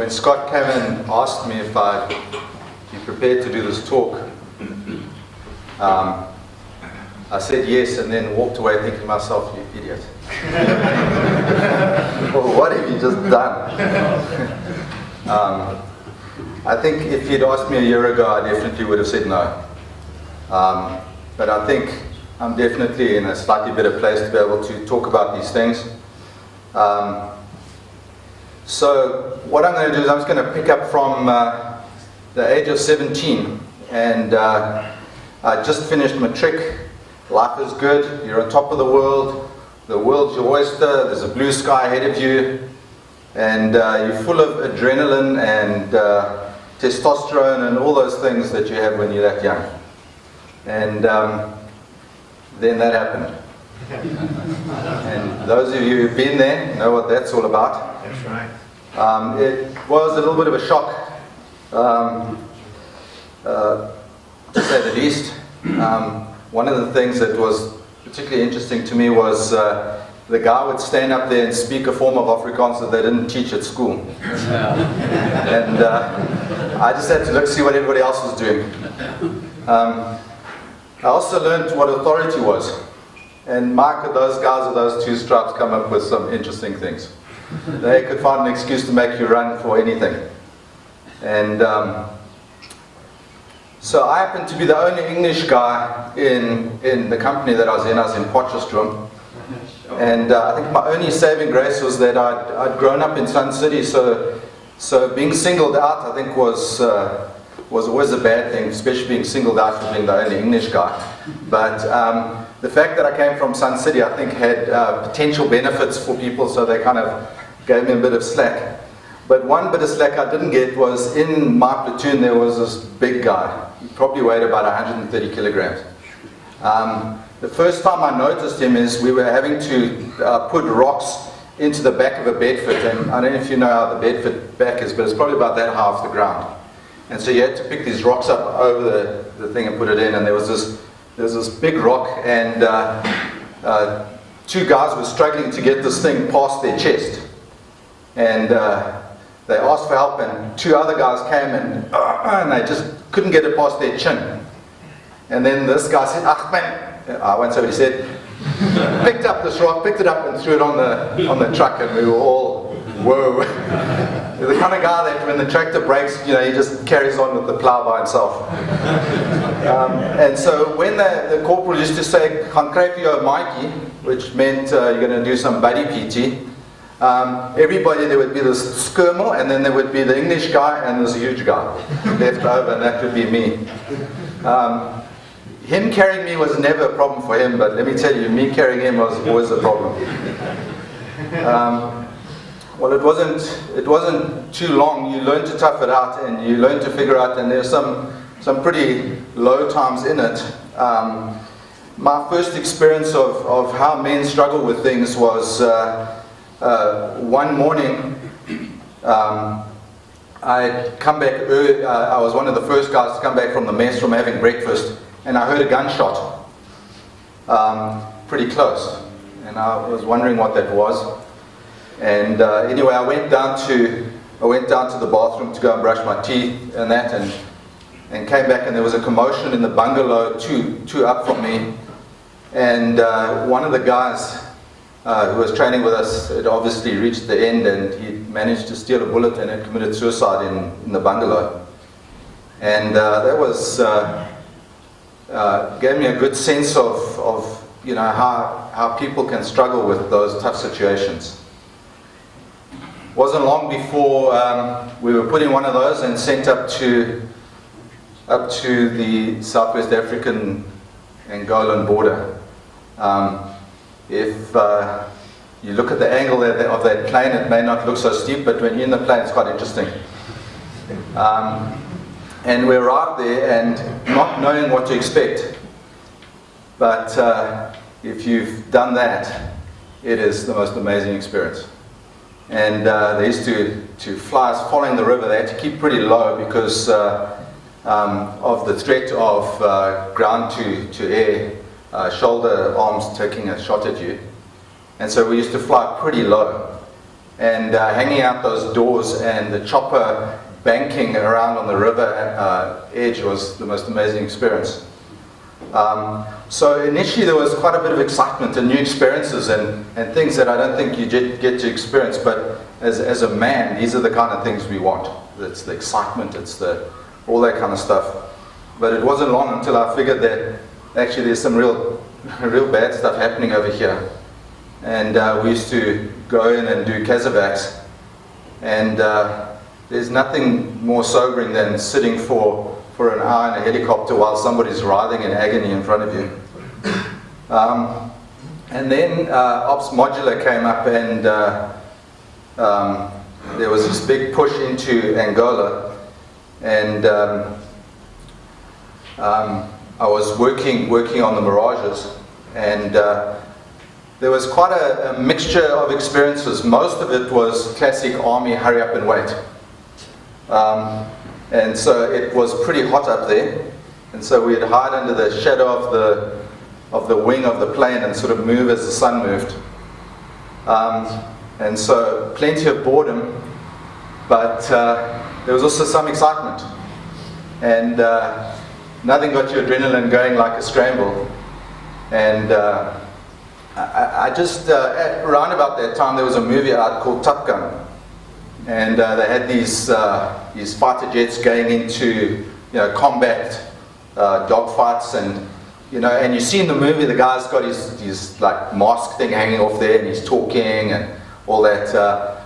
when Scott came and asked me if I'd be prepared to do this talk, I said yes, and then walked away thinking to myself, you idiot. Well, what have you just done? I think if you'd asked me a year ago, I definitely would have said no. But I think I'm definitely in a slightly better place to be able to talk about these things. So what I'm going to do is I'm just going to pick up from the age of 17, and I just finished matric. Life is good, you're on top of the world's your oyster, there's a blue sky ahead of you, and you're full of adrenaline and testosterone and all those things that you have when you're that young. And then that happened. And those of you who've been there know what that's all about. That's right. It was a little bit of a shock, to say the least. One of the things that was particularly interesting to me was the guy would stand up there and speak a form of Afrikaans that they didn't teach at school. And I just had to look see what everybody else was doing. I also learned what authority was. And Mark, those guys with those two stripes come up with some interesting things. They could find an excuse to make you run for anything. And so I happened to be the only English guy in the company that I was in. I was in Potchefstroom. And I think my only saving grace was that I'd grown up in Sun City, so being singled out, I think, was always a bad thing, especially being singled out for being the only English guy. But the fact that I came from Sun City, I think, had potential benefits for people, so they kind of gave me a bit of slack. But one bit of slack I didn't get was in my platoon there was this big guy. He probably weighed about 130 kilograms. The first time I noticed him is we were having to put rocks into the back of a bedfit, and I don't know if you know how the bedfit back is, but it's probably about that high off the ground. And so you had to pick these rocks up over the thing and put it in, and there was this big rock, and two guys were struggling to get this thing past their chest. And they asked for help, and two other guys came and they just couldn't get it past their chin. And then this guy said, "Ach man," I won't say what he said, picked up this rock, picked it up and threw it on the truck, and we were all, whoa. The kind of guy that when the tractor breaks, he just carries on with the plow by himself. And so when the corporal used to say, "Gaan kry vir jou Mikey," which meant you're going to do some buddy PT, everybody, there would be this skirmal, and then there would be the English guy and this huge guy left over, and that would be me. Him carrying me was never a problem for him, but let me tell you, me carrying him was always a problem. Well, it wasn't too long. You learn to tough it out, and you learn to figure out, and there's some pretty low times in it. My first experience of how men struggle with things was one morning. I'd come back early. I was one of the first guys to come back from the mess from having breakfast, and I heard a gunshot pretty close, and I was wondering what that was. And anyway, I went down to the bathroom to go and brush my teeth and that, and came back, and there was a commotion in the bungalow two up from me, and one of the guys who was training with us had obviously reached the end, and he managed to steal a bullet and had committed suicide in the bungalow. And that was gave me a good sense of how people can struggle with those tough situations. Wasn't long before we were put in one of those and sent up to the Southwest African Angolan border. If you look at the angle of that plane, it may not look so steep, but when you're in the plane, it's quite interesting. And we arrived there and not knowing what to expect. But if you've done that, it is the most amazing experience. And they used to fly us following the river. They had to keep pretty low because of the threat of ground to air, shoulder arms taking a shot at you. And so we used to fly pretty low. and hanging out those doors and the chopper banking around on the river edge was the most amazing experience. So initially there was quite a bit of excitement and new experiences and things that I don't think you get to experience, but as a man, these are the kind of things we want. It's the excitement, it's all that kind of stuff. But it wasn't long until I figured that actually there's some real bad stuff happening over here. And we used to go in and do casevaks, and there's nothing more sobering than sitting for an hour in a helicopter while somebody's writhing in agony in front of you. And then Ops Modular came up, and there was this big push into Angola, and I was working on the Mirages, and there was quite a mixture of experiences. Most of it was classic army hurry up and wait. And so it was pretty hot up there, and so we'd hide under the shadow of the wing of the plane and sort of move as the sun moved. And so plenty of boredom, but there was also some excitement, and nothing got your adrenaline going like a scramble. And I just around about that time there was a movie out called Top Gun. And they had these fighter jets going into combat dogfights, and and you see in the movie the guy's got his like mask thing hanging off there, and he's talking and all that.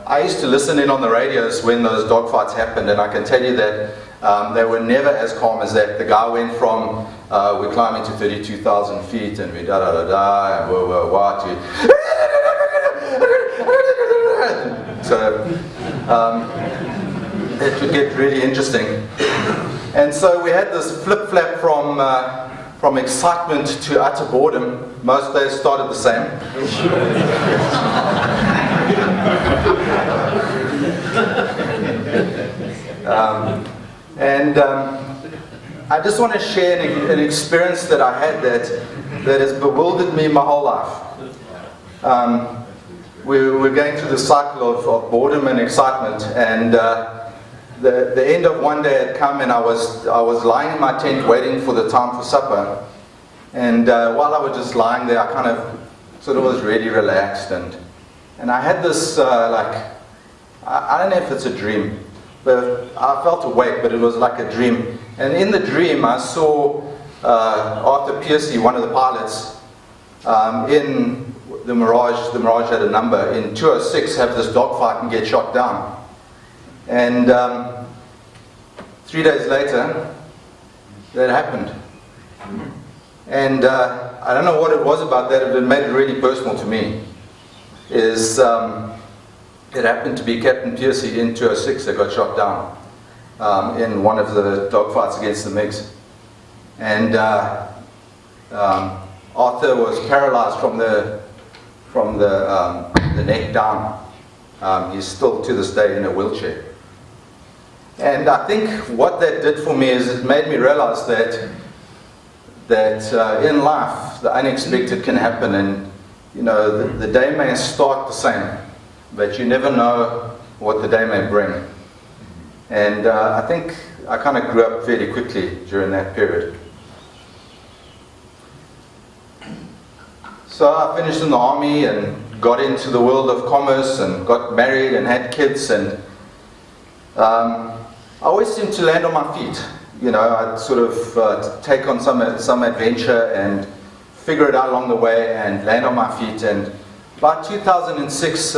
I used to listen in on the radios when those dogfights happened, and I can tell you that they were never as calm as that. The guy went from we're climbing to 32,000 feet, and we da da da da, and whoa what to so it would get really interesting. And so we had this flip-flap from excitement to utter boredom. Most days started the same. I just want to share an experience that I had that has bewildered me my whole life. We're going through the cycle of boredom and excitement, and the end of one day had come, and I was lying in my tent waiting for the time for supper. And while I was just lying there, I kind of sort of was really relaxed, and I had this I don't know if it's a dream, but I felt awake, but it was like a dream. And in the dream, I saw Arthur Piercy, one of the pilots, in the Mirage had a number, in 206 have this dogfight and get shot down. And 3 days later, that happened. And I don't know what it was about that, but it made it really personal to me. It happened to be Captain Piercy in 206 that got shot down in one of the dogfights against the MiGs. And Arthur was paralyzed from the neck down. He's still to this day in a wheelchair. And I think what that did for me is it made me realize that in life the unexpected can happen, and the day may start the same, but you never know what the day may bring. And I think I kind of grew up fairly quickly during that period. So I finished in the army and got into the world of commerce and got married and had kids, and I always seemed to land on my feet. I'd sort of take on some adventure and figure it out along the way and land on my feet. And by 2006,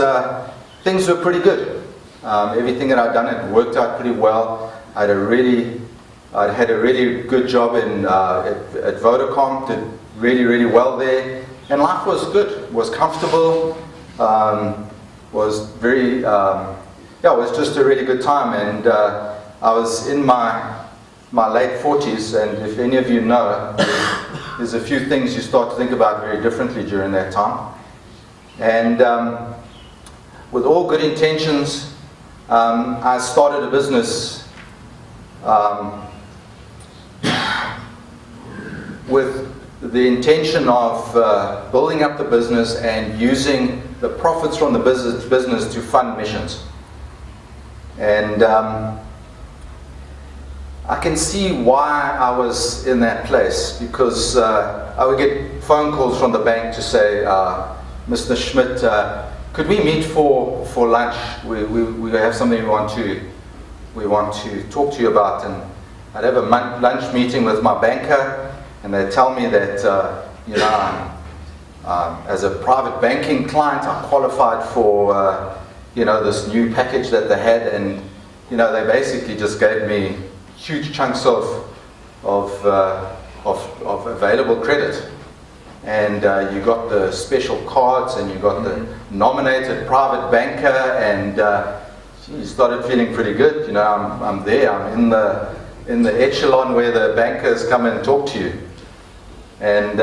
things were pretty good. Everything that I'd done had worked out pretty well. I'd had a really good job at Vodacom, did really, really well there. And life was good, was comfortable, was very, it was just a really good time. And I was in my late 40s, and if any of you know, there's a few things you start to think about very differently during that time. And with all good intentions, I started a with the intention of building up the business and using the profits from the business to fund missions. And I can see why I was in that place, because I would get phone calls from the bank to say, Mr. Schmidt, could we meet for lunch? We have something we want to talk to you about. And I'd have a lunch meeting with my banker, and they'd tell me that as a private banking client, I qualified for this new package that they had, and they basically just gave me huge chunks of available credit. And you got the special cards, and you got the nominated private banker, and you started feeling pretty good. I'm there. I'm in the echelon where the bankers come and talk to you. And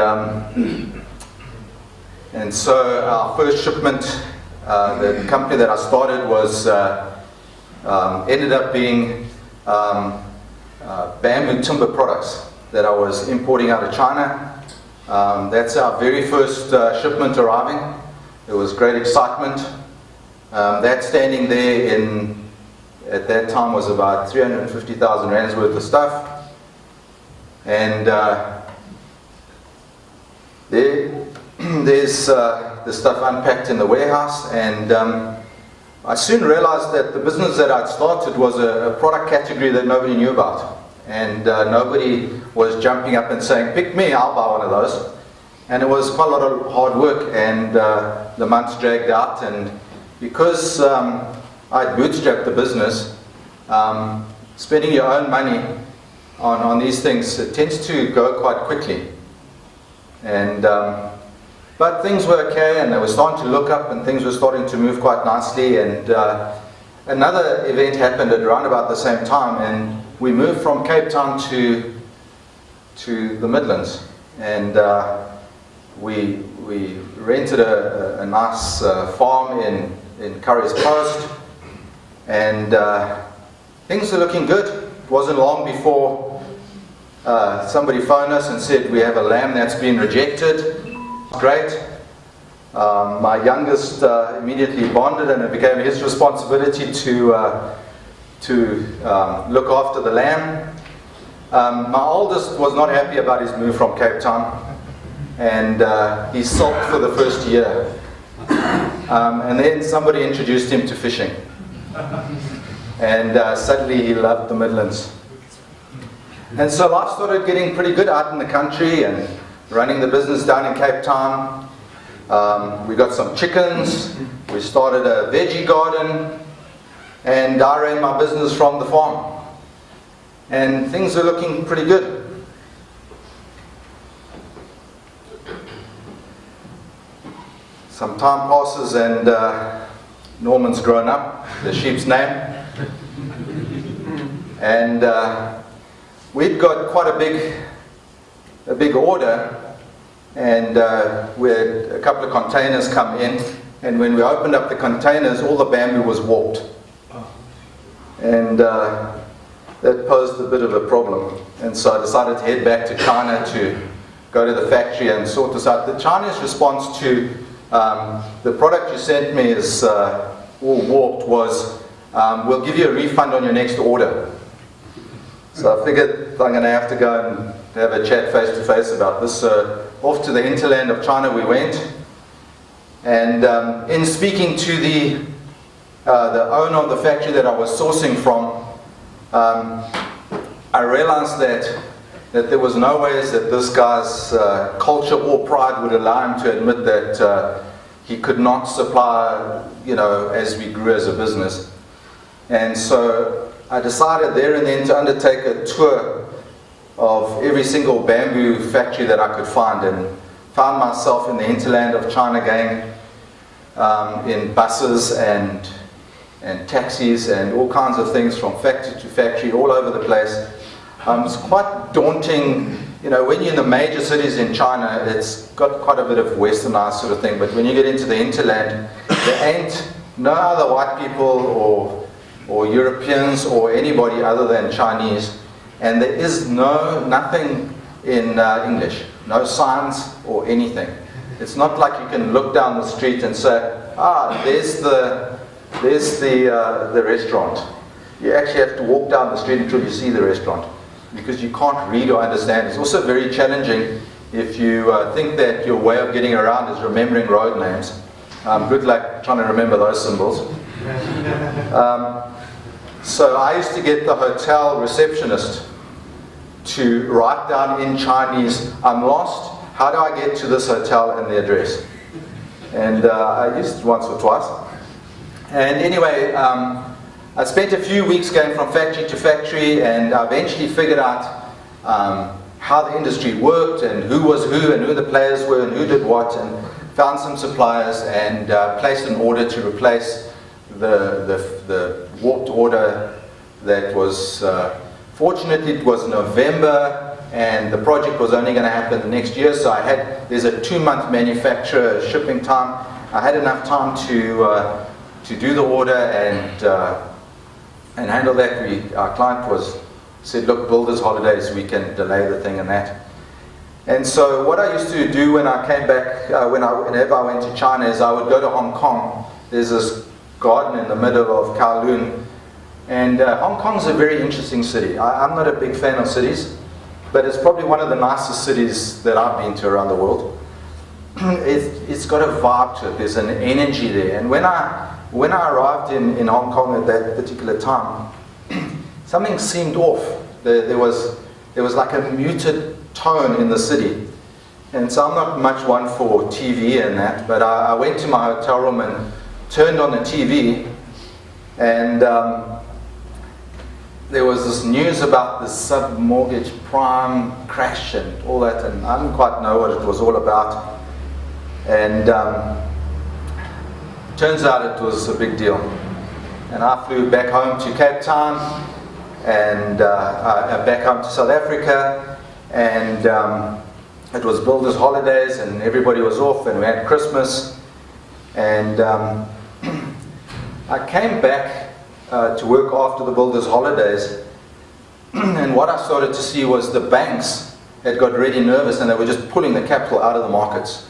so our first shipment, the company that I started was ended up being bamboo timber products that I was importing out of China. That's our very first shipment arriving. It was great excitement. That standing there at that time was about 350,000 rands worth of stuff. And there's the stuff unpacked in the warehouse. And I soon realized that the business that I'd started was a product category that nobody knew about. And nobody was jumping up and saying, pick me, I'll buy one of those. And it was quite a lot of hard work, and the months dragged out. And because I'd bootstrapped the business, spending your own money on these things, it tends to go quite quickly. And but things were okay, and they were starting to look up, and things were starting to move quite nicely. And another event happened at around about the same time, and we moved from Cape Town to the Midlands, and we rented a nice farm in Curry's Post, and things were looking good. It wasn't long before somebody phoned us and said, we have a lamb that's been rejected. Great. My youngest immediately bonded, and it became his responsibility to look after the lamb. My oldest was not happy about his move from Cape Town, and he sulked for the first year. And then somebody introduced him to fishing, and suddenly he loved the Midlands. And so life started getting pretty good out in the country, and running the business down in Cape Town. We got some chickens, we started a veggie garden, and I ran my business from the farm. And things are looking pretty good. Some time passes, and Norman's grown up, the sheep's name. And we'd got quite a big order, and we had a couple of containers come in, and when we opened up the containers, all the bamboo was warped. And that posed a bit of a problem. And so I decided to head back to China to go to the factory and sort this out. The Chinese response to the product you sent me is all warped was, we'll give you a refund on your next order. So I figured I'm going to have to go and have a chat face to face about this. So off to the hinterland of China we went. And in speaking to the owner of the factory that I was sourcing from, I realized that there was no ways that this guy's culture or pride would allow him to admit that he could not supply, as we grew as a business. And so I decided there and then to undertake a tour of every single bamboo factory that I could find, and found myself in the hinterland of China going in buses and taxis and all kinds of things from factory to factory all over the place. It's quite daunting, when you're in the major cities in China, it's got quite a bit of westernized sort of thing, but when you get into the hinterland, there ain't no other white people or Europeans or anybody other than Chinese, and there is nothing in English. no signs or anything. It's not like you can look down the street and say, there's the restaurant. You actually have to walk down the street until you see the restaurant, because you can't read or understand. It's also very challenging if you think that your way of getting around is remembering road names. Good luck trying to remember those symbols. So I used to get the hotel receptionist to write down in Chinese, "I'm lost, how do I get to this hotel?" and the address. And I used it once or twice. And anyway, I spent a few weeks going from factory to factory, and I eventually figured out how the industry worked and who was who and who the players were and who did what, and found some suppliers and placed an order to replace the warped order that was, fortunately it was November, and the project was only going to happen the next year, so there's a 2-month manufacturer shipping time. I had enough time to do the order and handle that. Our client said, "Look, builders' holidays, we can delay the thing and that." And so what I used to do when I came back, whenever I went to China, is I would go to Hong Kong. There's this garden in the middle of Kowloon, and Hong Kong's a very interesting city. I'm not a big fan of cities, but it's probably one of the nicest cities that I've been to around the world. It's got a vibe to it. There's an energy there. And when I arrived in Hong Kong at that particular time, something seemed off. There was like a muted tone in the city. And so I'm not much one for TV and that, but I went to my hotel room and turned on the TV, and there was this news about the sub-mortgage prime crash and all that, and I didn't quite know what it was all about. And turns out it was a big deal. And I flew back home to Cape Town, and back home to South Africa, and it was builders' holidays, and everybody was off, and we had Christmas. And I came back to work after the builders' holidays, and what I started to see was the banks had got really nervous, and they were just pulling the capital out of the markets.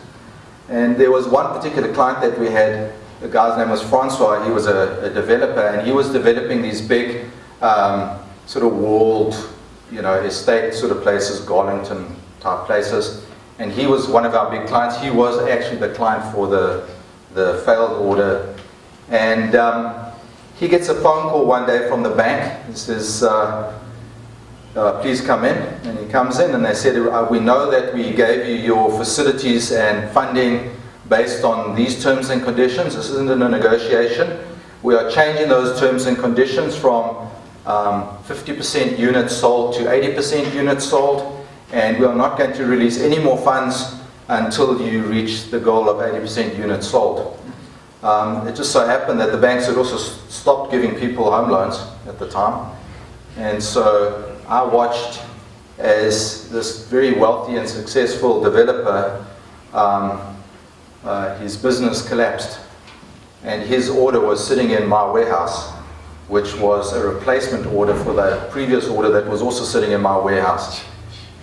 And there was one particular client that we had. The guy's name was Francois. He was a developer, and he was developing these big sort of walled, estate sort of places, Garlington type places. And he was one of our big clients. He was actually the client for the failed order. And he gets a phone call one day from the bank. He says, "Please come in." And he comes in, and they said, "We know that we gave you your facilities and funding based on these terms and conditions. This isn't a negotiation. We are changing those terms and conditions from 50% units sold to 80% units sold, and we are not going to release any more funds until you reach the goal of 80% units sold." It just so happened that the banks had also stopped giving people home loans at the time, and so I watched as this very wealthy and successful developer, his business collapsed, and his order was sitting in my warehouse, which was a replacement order for the previous order that was also sitting in my warehouse.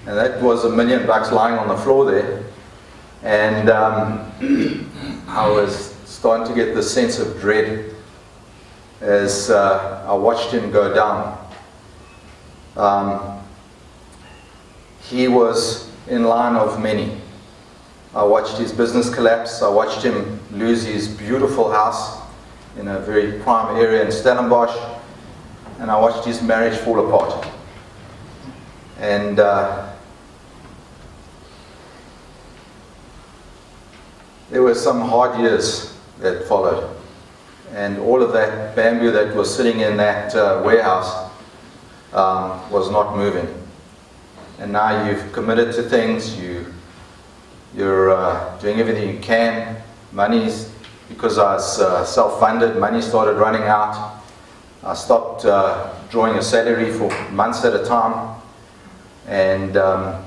And that was $1 million lying on the floor there. And I was starting to get this sense of dread as I watched him go down. He was in line of many. I watched his business collapse. I watched him lose his beautiful house in a very prime area in Stellenbosch, and I watched his marriage fall apart. And there were some hard years that followed, and all of that bamboo that was sitting in that warehouse was not moving. And now you've committed to things, you're doing everything you can. Money's, because I was self-funded, money started running out. I stopped drawing a salary for months at a time, and I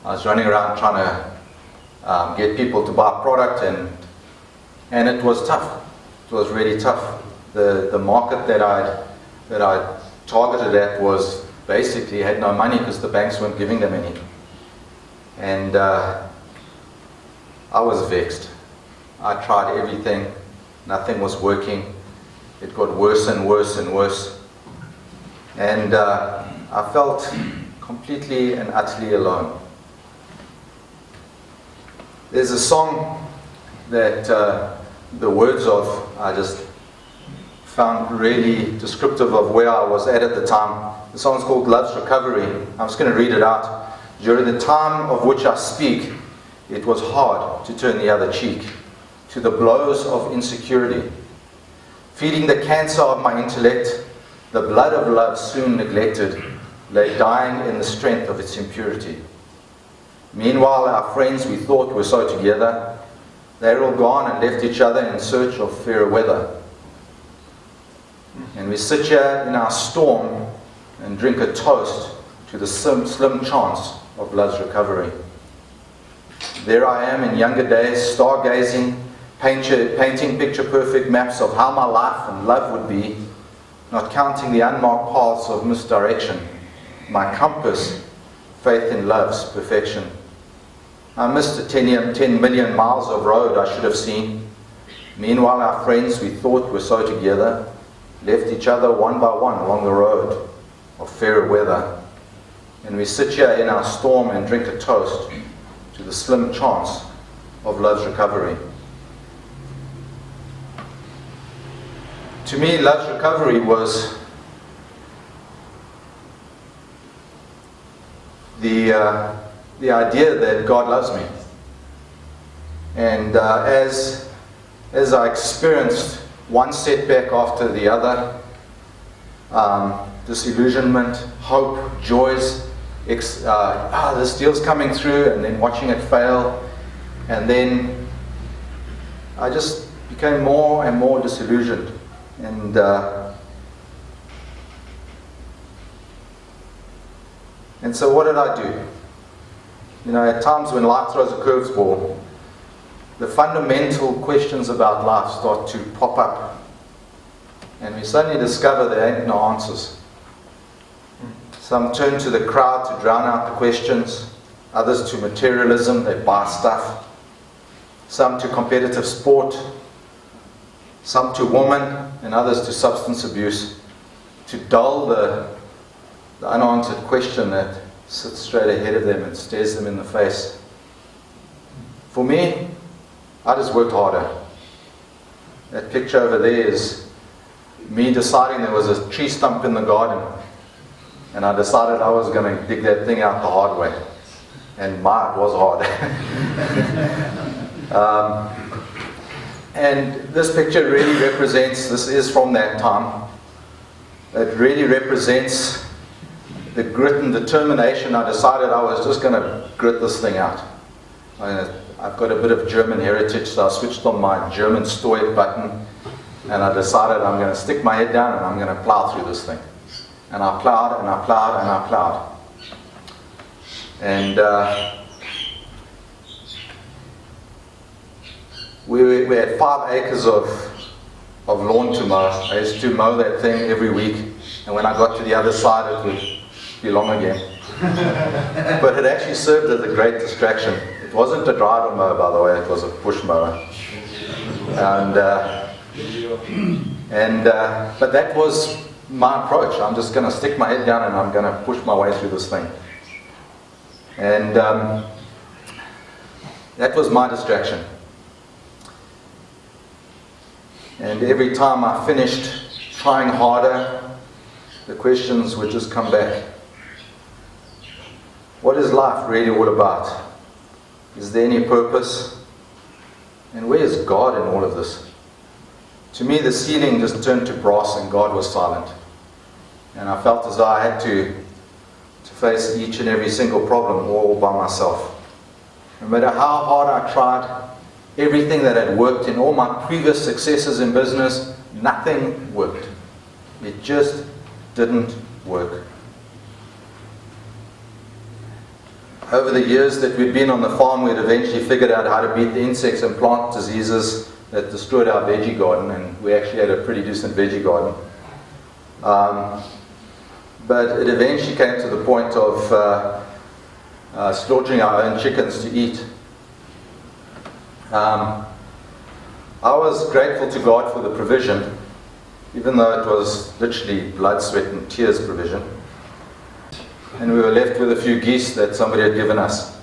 was running around trying to get people to buy product, and it was tough. It was really tough. The market that I targeted at was basically had no money because the banks weren't giving them any. And I was vexed. I tried everything. Nothing was working. It got worse and worse and worse. And I felt completely and utterly alone. There's a song that the words of I just found really descriptive of where I was at the time. The song's called Love's Recovery. I'm just going to read it out. During the time of which I speak, it was hard to turn the other cheek to the blows of insecurity. Feeding the cancer of my intellect, the blood of love soon neglected, lay dying in the strength of its impurity. Meanwhile, our friends we thought were so together, they're all gone and left each other in search of fairer weather. And we sit here in our storm and drink a toast to the slim chance of love's recovery. There I am in younger days, stargazing, painting picture-perfect maps of how my life and love would be, not counting the unmarked paths of misdirection, my compass, faith in love's perfection. I missed the 10 million miles of road I should have seen. Meanwhile, our friends we thought were so together, left each other one by one along the road of fairer weather. And we sit here in our storm and drink a toast to the slim chance of love's recovery. To me, love's recovery was the idea that God loves me. And as I experienced one setback after the other, disillusionment, hope, joys, this deal's coming through, and then watching it fail, and then I just became more and more disillusioned. And so what did I do? You know, at times when life throws a curveball, the fundamental questions about life start to pop up. And we suddenly discover there ain't no answers. Some turn to the crowd to drown out the questions. Others to materialism, they buy stuff. Some to competitive sport. Some to woman, and others to substance abuse. To dull the unanswered question that sits straight ahead of them and stares them in the face. For me, I just worked harder. That picture over there is me deciding there was a tree stump in the garden, and I decided I was going to dig that thing out the hard way. And it was hard. And this picture really represents, this is from that time, it really represents the grit and determination. I decided I was just going to grit this thing out. I've got a bit of German heritage, so I switched on my German Stoic button, and I decided I'm going to stick my head down and I'm going to plow through this thing. And I plowed and I plowed and I plowed. And we had 5 acres of lawn to mow. I used to mow that thing every week, and when I got to the other side it would be long again. But it actually served as a great distraction. It wasn't a driver mower, by the way, it was a push mower. But that was my approach. I'm just going to stick my head down and I'm going to push my way through this thing. And that was my distraction. And every time I finished trying harder, the questions would just come back. What is life really all about? Is there any purpose? And where is God in all of this? To me, the ceiling just turned to brass and God was silent. And I felt as though I had to face each and every single problem all by myself. No matter how hard I tried, everything that had worked in all my previous successes in business, nothing worked. It just didn't work. Over the years that we'd been on the farm, we'd eventually figured out how to beat the insects and plant diseases that destroyed our veggie garden, and we actually had a pretty decent veggie garden. But it eventually came to the point of slaughtering our own chickens to eat. I was grateful to God for the provision, even though it was literally blood, sweat and tears provision. And we were left with a few geese that somebody had given us.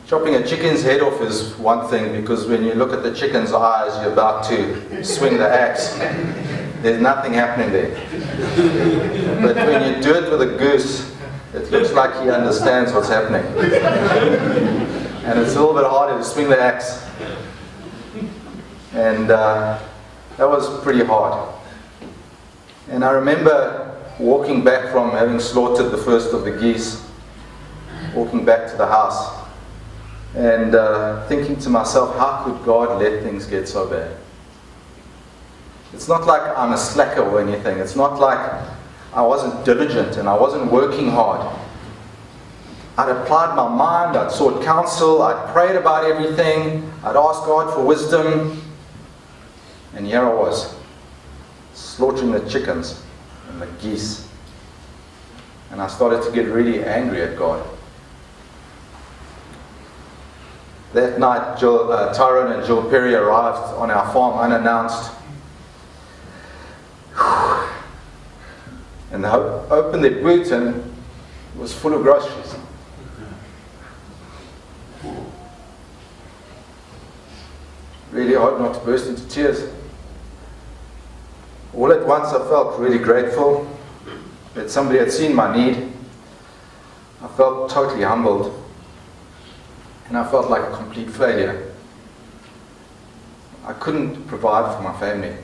Chopping a chicken's head off is one thing, because when you look at the chicken's eyes, you're about to swing the axe. There's nothing happening there. But when you do it with a goose, it looks like he understands what's happening. And it's a little bit harder to swing the axe. And that was pretty hard. And I remember walking back from having slaughtered the first of the geese, walking back to the house, and thinking to myself, how could God let things get so bad? It's not like I'm a slacker or anything. It's not like I wasn't diligent and I wasn't working hard. I'd applied my mind, I'd sought counsel, I'd prayed about everything, I'd asked God for wisdom, and here I was, slaughtering the chickens and the geese. And I started to get really angry at God. That night, Tyrone and Jill Perry arrived on our farm unannounced. And they opened their boot and it was full of groceries. Really hard not to burst into tears. All at once I felt really grateful that somebody had seen my need. I felt totally humbled. And I felt like a complete failure. I couldn't provide for my family.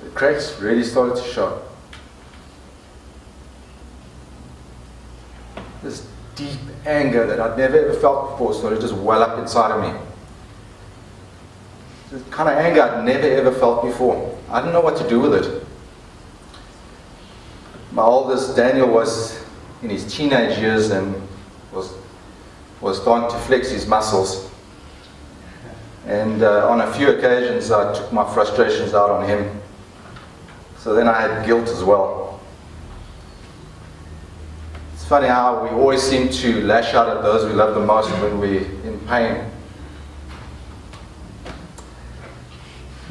The cracks really started to show. This deep anger that I'd never ever felt before started to just well up inside of me. The kind of anger I'd never ever felt before. I didn't know what to do with it. My oldest, Daniel, was in his teenage years and was starting to flex his muscles. And on a few occasions I took my frustrations out on him. So then I had guilt as well. It's funny how we always seem to lash out at those we love the most when we're in pain.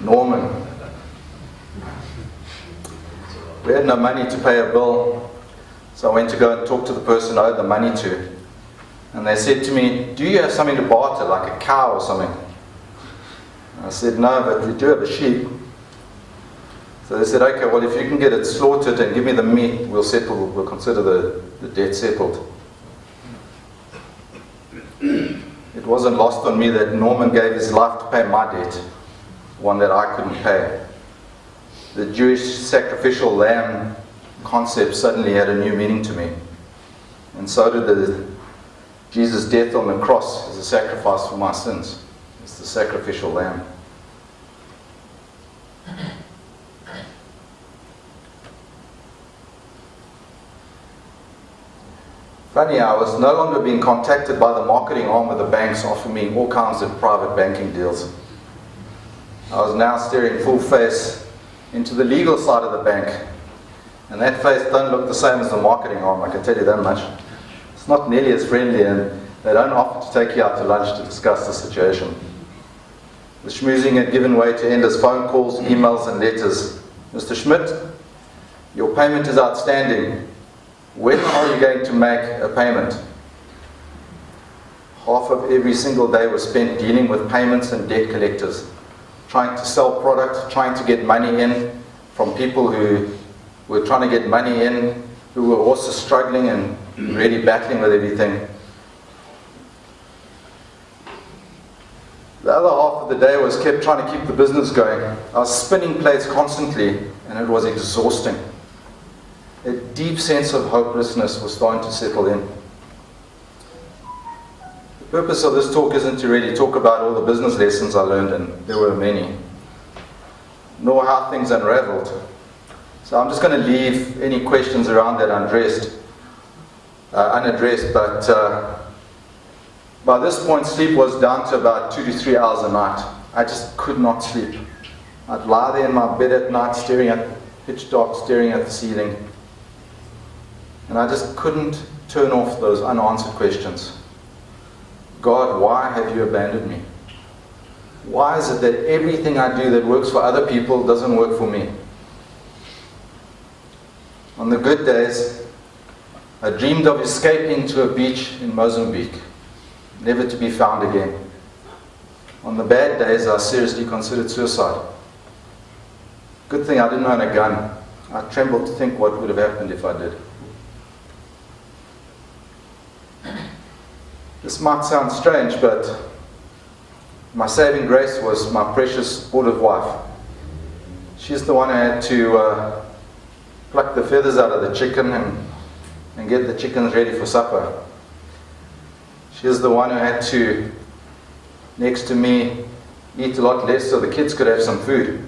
Norman. We had no money to pay a bill. So I went to go and talk to the person I owed the money to. And they said to me, do you have something to barter, like a cow or something? And I said, no, but we do have a sheep. So they said, okay, well, if you can get it slaughtered and give me the meat, we'll consider the debt settled. It wasn't lost on me that Norman gave his life to pay my debt, one that I couldn't pay. The Jewish sacrificial lamb concept suddenly had a new meaning to me. And so did Jesus' death on the cross as a sacrifice for my sins. It's the sacrificial lamb. Funny, I was no longer being contacted by the marketing arm of the banks offering me all kinds of private banking deals. I was now staring full face into the legal side of the bank. And that face don't look the same as the marketing arm, I can tell you that much. It's not nearly as friendly, and they don't offer to take you out to lunch to discuss the situation. The schmoozing had given way to endless phone calls, emails and letters. Mr. Schmidt, your payment is outstanding. When are you going to make a payment? Half of every single day was spent dealing with payments and debt collectors, trying to sell product, trying to get money in from people who were trying to get money in, who were also struggling and really battling with everything. The other half of the day was kept trying to keep the business going. I was spinning plates constantly, and it was exhausting. A deep sense of hopelessness was starting to settle in. The purpose of this talk isn't to really talk about all the business lessons I learned, and there were many, nor how things unraveled. So I'm just going to leave any questions around that unaddressed, but by this point sleep was down to about 2 to 3 hours a night. I just could not sleep. I'd lie there in my bed at night staring at pitch dark, staring at the ceiling. And I just couldn't turn off those unanswered questions. God, why have you abandoned me? Why is it that everything I do that works for other people doesn't work for me? On the good days, I dreamed of escaping to a beach in Mozambique, never to be found again. On the bad days, I seriously considered suicide. Good thing I didn't own a gun. I trembled to think what would have happened if I did. This might sound strange, but my saving grace was my precious supportive wife. She's the one who had to pluck the feathers out of the chicken and get the chickens ready for supper. She's the one who had to, next to me, eat a lot less so the kids could have some food.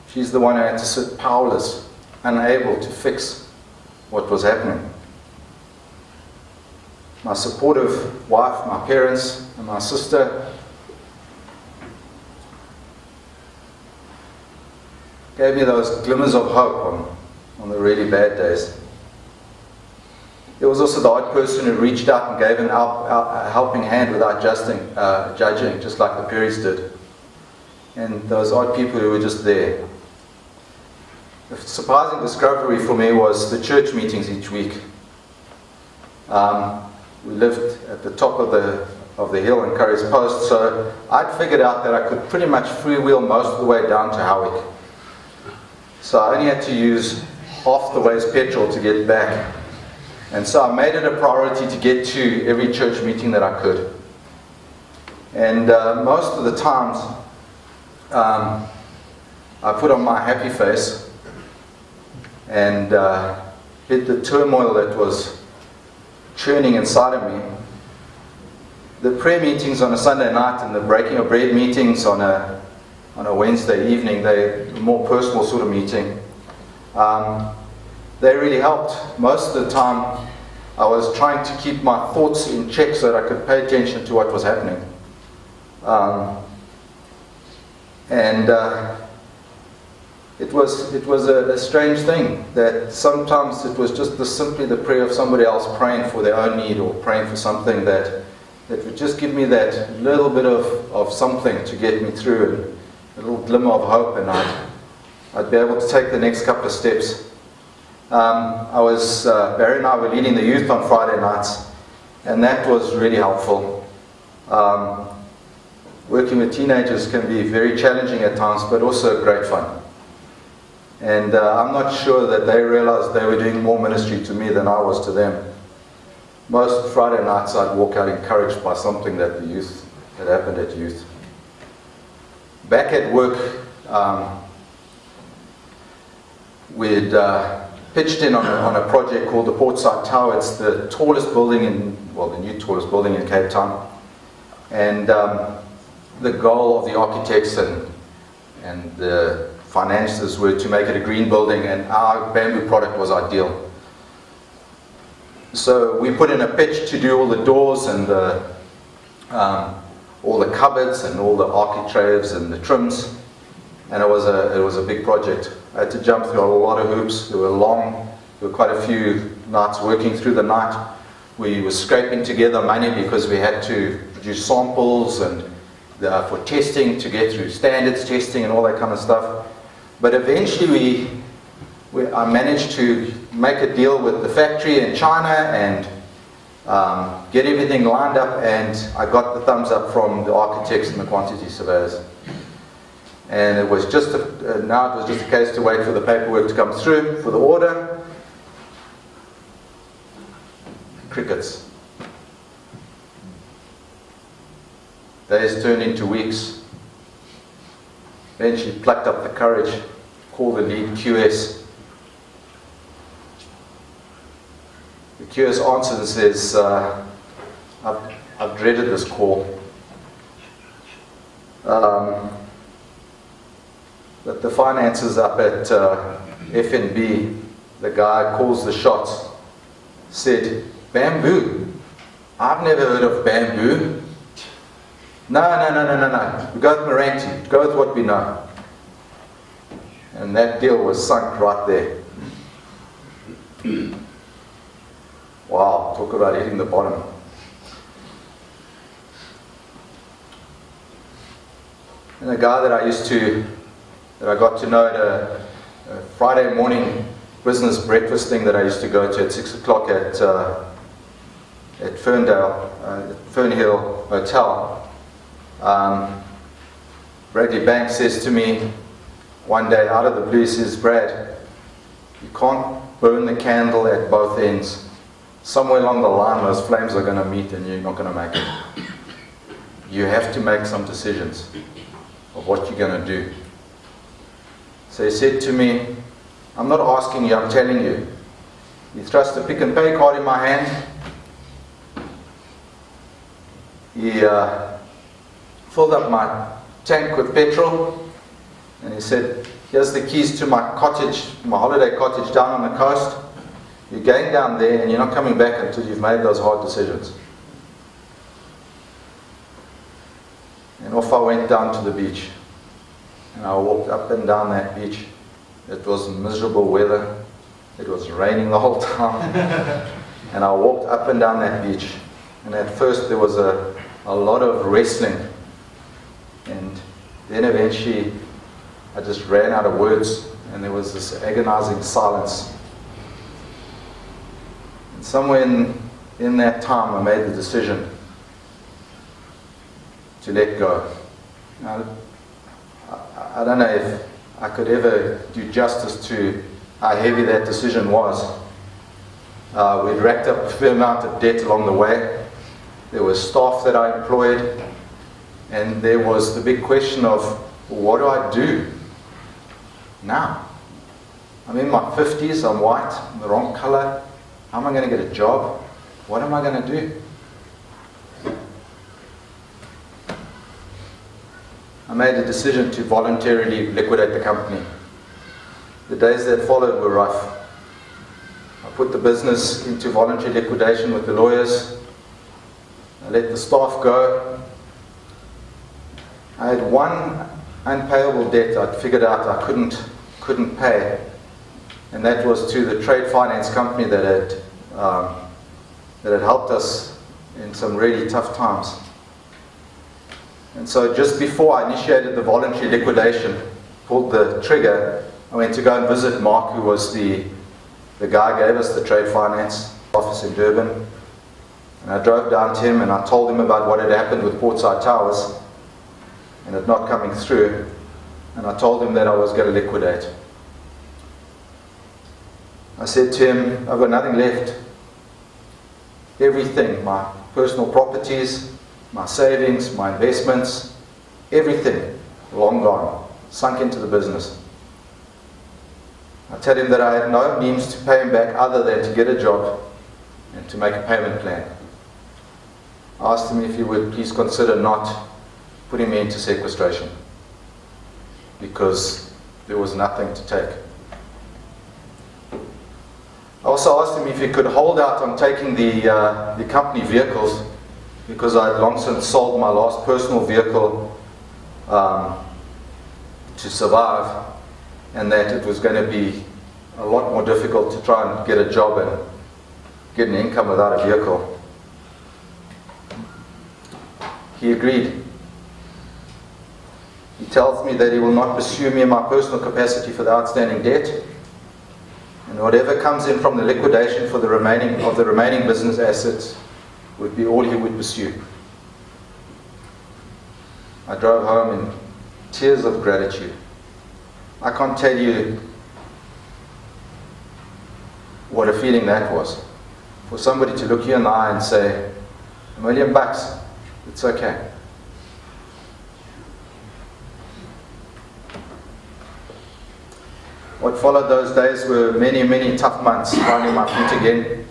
She's the one who had to sit powerless, unable to fix what was happening. My supportive wife, my parents, and my sister gave me those glimmers of hope on the really bad days. There was also the odd person who reached out and gave a helping hand without judging, just like the Perrys did. And those odd people who were just there. The surprising discovery for me was the church meetings each week. We lived at the top of the hill in Curry's Post, so I'd figured out that I could pretty much freewheel most of the way down to Howick. So I only had to use half the way's petrol to get back. And so I made it a priority to get to every church meeting that I could. And most of the times, I put on my happy face and hid the turmoil that was churning inside of me. The prayer meetings on a Sunday night and the breaking of bread meetings on a Wednesday evening, they're a more personal sort of meeting. They really helped. Most of the time I was trying to keep my thoughts in check so that I could pay attention to what was happening. It was a strange thing that sometimes it was just simply the prayer of somebody else praying for their own need or praying for something that would just give me that little bit of something to get me through, and a little glimmer of hope, and I'd be able to take the next couple of steps. Barry and I were leading the youth on Friday nights, and that was really helpful. Working with teenagers can be very challenging at times, but also great fun. And I'm not sure that they realized they were doing more ministry to me than I was to them. Most Friday nights I'd walk out encouraged by something that happened at youth. Back at work, we'd pitched in on a project called the Portside Tower. It's the tallest building the new tallest building in Cape Town. And the goal of the architects and the finances were to make it a green building, and our bamboo product was ideal. So we put in a pitch to do all the doors and all the cupboards and all the architraves and the trims, and it was a big project. I had to jump through a lot of hoops. There were quite a few nights working through the night. We were scraping together money because we had to produce samples and for testing, to get through standards testing and all that kind of stuff. But eventually I managed to make a deal with the factory in China and get everything lined up, and I got the thumbs up from the architects and the quantity surveyors. And it was just a case to wait for the paperwork to come through for the order. Crickets. Days turned into weeks. Eventually plucked up the courage, called the lead QS. The QS answers and says, I've dreaded this call. But the finances up at FNB, the guy who calls the shots, said, bamboo? I've never heard of bamboo. No. We go with Meranti. Go with what we know. And that deal was sunk right there. Wow, talk about hitting the bottom. And a guy that I got to know at a Friday morning business breakfast thing that I used to go to at 6 o'clock at Fernhill Hotel. Bradley Banks says to me one day out of the blue, he says, Brad, you can't burn the candle at both ends. Somewhere along the line those flames are going to meet and you're not going to make it. You have to make some decisions of what you're going to do. So he said to me, I'm not asking you, I'm telling you. He thrust a Pick and Pay card in my hand. He filled up my tank with petrol and he said, here's the keys to my cottage, my holiday cottage down on the coast. You're going down there and you're not coming back until you've made those hard decisions. And off I went down to the beach. And I walked up and down that beach. It was miserable weather. It was raining the whole time. And I walked up and down that beach. And at first there was a lot of wrestling. And then eventually I just ran out of words and there was this agonizing silence. And somewhere in that time I made the decision to let go. Now, I don't know if I could ever do justice to how heavy that decision was. We'd racked up a fair amount of debt along the way. There was staff that I employed, and there was the big question of, what do I do now? I'm in my 50s, I'm white, I'm the wrong color. How am I going to get a job? What am I going to do? I made a decision to voluntarily liquidate the company. The days that followed were rough. I put the business into voluntary liquidation with the lawyers. I let the staff go. I had one unpayable debt I'd figured out I couldn't pay, and that was to the trade finance company that had helped us in some really tough times. And so just before I initiated the voluntary liquidation, pulled the trigger, I went to go and visit Mark, who was the guy who gave us the trade finance office in Durban. And I drove down to him and I told him about what had happened with Portside Towers and it not coming through. And I told him that I was going to liquidate. I said to him, I've got nothing left. Everything, my personal properties, my savings, my investments, everything, long gone, sunk into the business. I tell him that I had no means to pay him back other than to get a job and to make a payment plan. I asked him if he would please consider not putting me into sequestration because there was nothing to take. I also asked him if he could hold out on taking the company vehicles because I had long since sold my last personal vehicle to survive, and that it was going to be a lot more difficult to try and get a job and get an income without a vehicle. He agreed. He tells me that he will not pursue me in my personal capacity for the outstanding debt, and whatever comes in from the liquidation for the remaining business assets would be all he would pursue. I drove home in tears of gratitude. I can't tell you what a feeling that was. For somebody to look you in the eye and say, $1 million, it's okay. What followed those days were many, many tough months finding my feet again.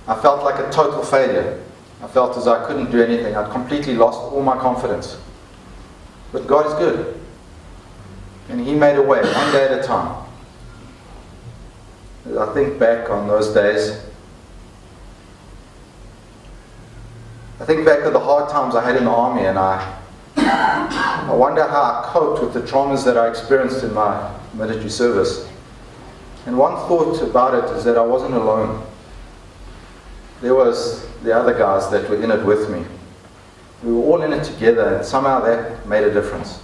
I felt like a total failure. I felt as though I couldn't do anything. I'd completely lost all my confidence. But God is good. And He made a way, one day at a time. As I think back on those days, I think back to the hard times I had in the army, and I wonder how I coped with the traumas that I experienced in my military service. And one thought about it is that I wasn't alone. There was the other guys that were in it with me. We were all in it together, and somehow that made a difference.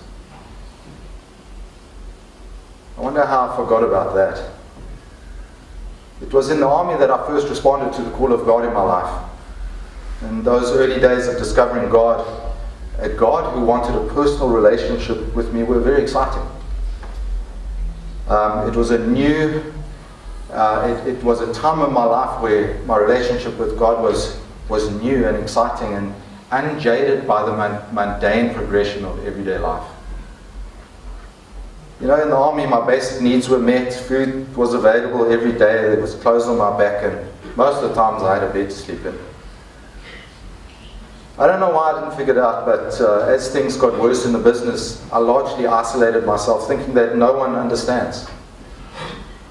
I wonder how I forgot about that. It was in the army that I first responded to the call of God in my life. In those early days of discovering God, a God who wanted a personal relationship with me were very exciting. It was it was a time in my life where my relationship with God was new and exciting and unjaded by the mundane progression of everyday life. In the army, my basic needs were met, food was available every day, there was clothes on my back, and most of the times I had a bed to sleep in. I don't know why I didn't figure it out, but as things got worse in the business, I largely isolated myself, thinking that no one understands.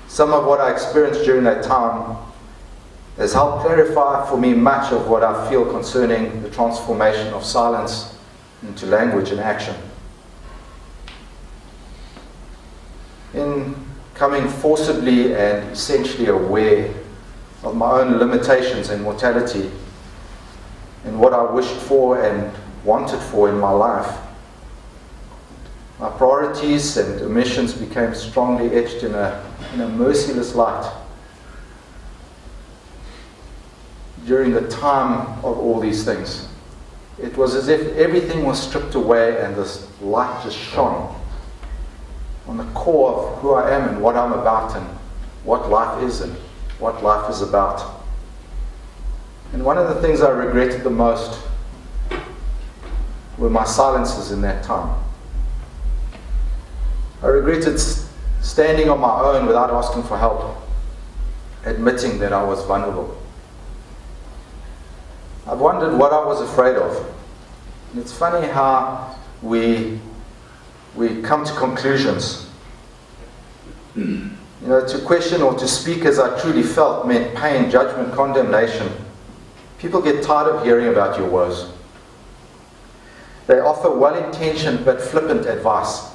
Some of what I experienced during that time has helped clarify for me much of what I feel concerning the transformation of silence into language and action. In coming forcibly and essentially aware of my own limitations and mortality, and what I wished for and wanted for in my life, my priorities and omissions became strongly etched in a merciless light. During the time of all these things, it was as if everything was stripped away and this light just shone on the core of who I am and what I'm about and what life is and what life is about. And one of the things I regretted the most were my silences in that time. I regretted standing on my own without asking for help, admitting that I was vulnerable. I've wondered what I was afraid of. And it's funny how we come to conclusions. To question or to speak as I truly felt meant pain, judgment, condemnation. People get tired of hearing about your woes. They offer well-intentioned but flippant advice.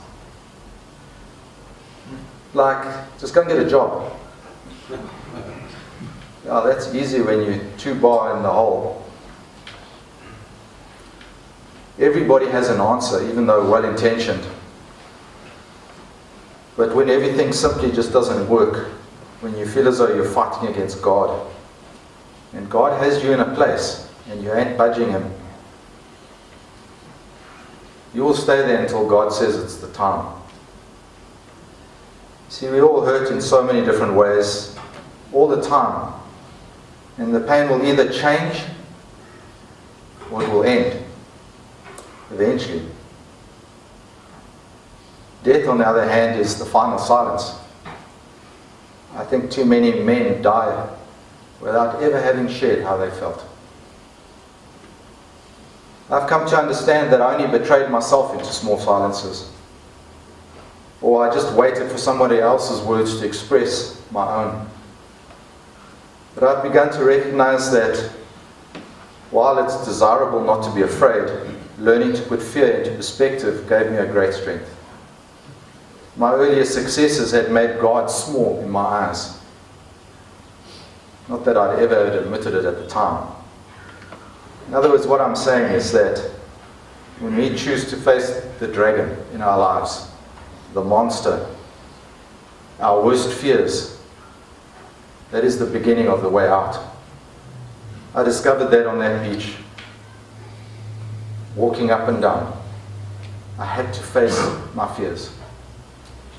Like, just go and get a job. Oh, that's easy when you're too bar in the hole. Everybody has an answer, even though well-intentioned. But when everything simply just doesn't work, when you feel as though you're fighting against God, and God has you in a place, and you ain't budging Him, you will stay there until God says it's the time. See, we all hurt in so many different ways, all the time. And the pain will either change, or it will end, eventually. Death, on the other hand, is the final silence. I think too many men die without ever having shared how they felt. I've come to understand that I only betrayed myself into small silences, or I just waited for somebody else's words to express my own. But I've begun to recognize that while it's desirable not to be afraid, learning to put fear into perspective gave me a great strength. My earlier successes had made God small in my eyes. Not that I'd ever admitted it at the time. In other words, what I'm saying is that when we choose to face the dragon in our lives, the monster, our worst fears, that is the beginning of the way out. I discovered that on that beach, walking up and down. I had to face my fears.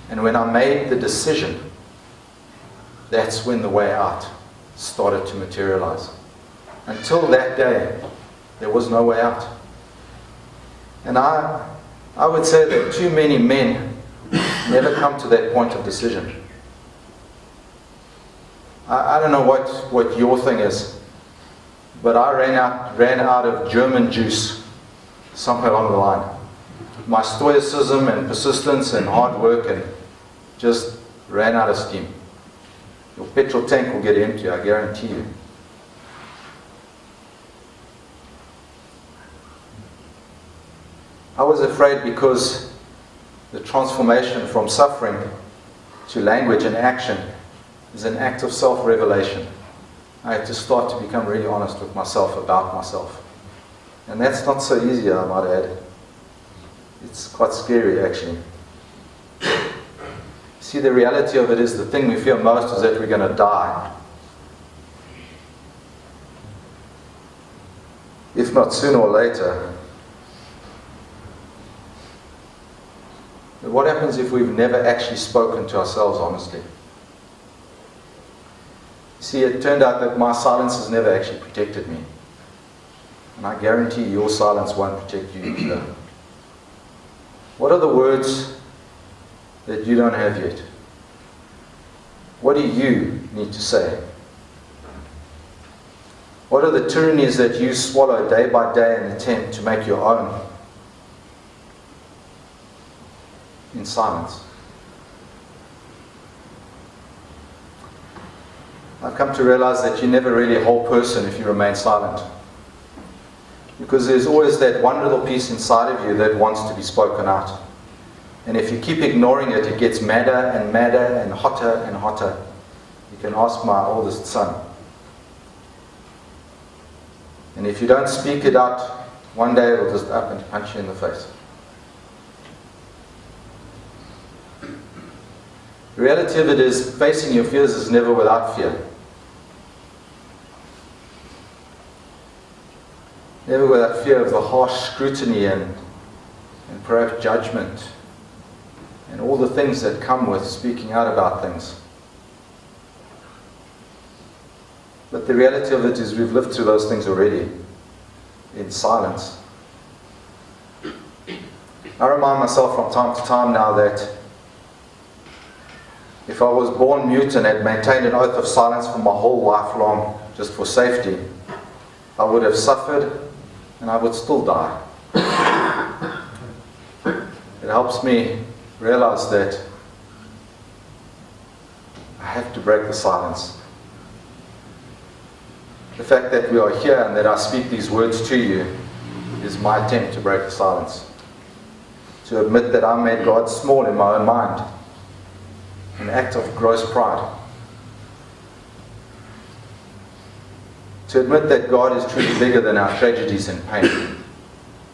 And when I made the decision, that's when the way out started to materialize. Until that day, there was no way out. And I would say that too many men never come to that point of decision. I don't know what your thing is, but I ran out of German juice somewhere along the line. My stoicism and persistence and hard work and just ran out of steam. Your petrol tank will get empty, I guarantee you. I was afraid because the transformation from suffering to language and action is an act of self-revelation. I had to start to become really honest with myself about myself. And that's not so easy, I might add. It's quite scary, actually. See, the reality of it is the thing we fear most is that we're going to die. If not sooner or later. But what happens if we've never actually spoken to ourselves honestly? See, it turned out that my silence has never actually protected me. And I guarantee your silence won't protect you either. What are the words that you don't have yet? What do you need to say? What are the tyrannies that you swallow day by day and attempt to make your own? In silence. I've come to realize that you're never really a whole person if you remain silent. Because there's always that one little piece inside of you that wants to be spoken out. And if you keep ignoring it, it gets madder and madder and hotter and hotter. You can ask my oldest son. And if you don't speak it out, one day it will just up and punch you in the face. The reality of it is, facing your fears is never without fear. Never without fear of the harsh scrutiny and perhaps judgment and all the things that come with speaking out about things. But the reality of it is we've lived through those things already, in silence. I remind myself from time to time now that if I was born mute and had maintained an oath of silence for my whole life long, just for safety, I would have suffered and I would still die. It helps me realize that I have to break the silence. The fact that we are here and that I speak these words to you is my attempt to break the silence. To admit that I made God small in my own mind. An act of gross pride. To admit that God is truly bigger than our tragedies and pain.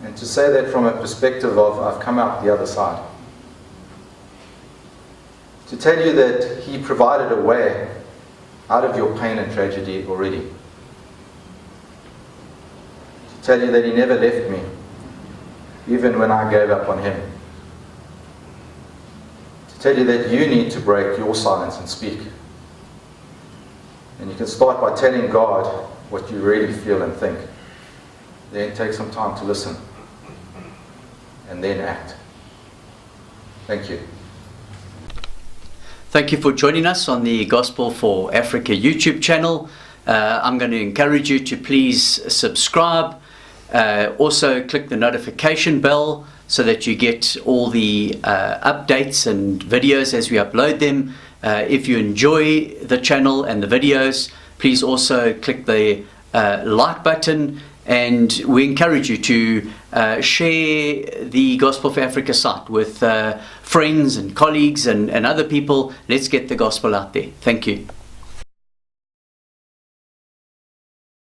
And to say that from a perspective of, I've come out the other side. To tell you that He provided a way out of your pain and tragedy already. To tell you that He never left me, even when I gave up on Him. Tell you that you need to break your silence and speak. And you can start by telling God what you really feel and think. Then take some time to listen. And then act. Thank you. Thank you for joining us on the Gospel for Africa YouTube channel. I'm going to encourage you to please subscribe. Also click the notification bell so that you get all the updates and videos as we upload them. If you enjoy the channel and the videos, please also click the like button, and we encourage you to share the Gospel for Africa site with friends and colleagues and other people. Let's get the gospel out there. Thank you.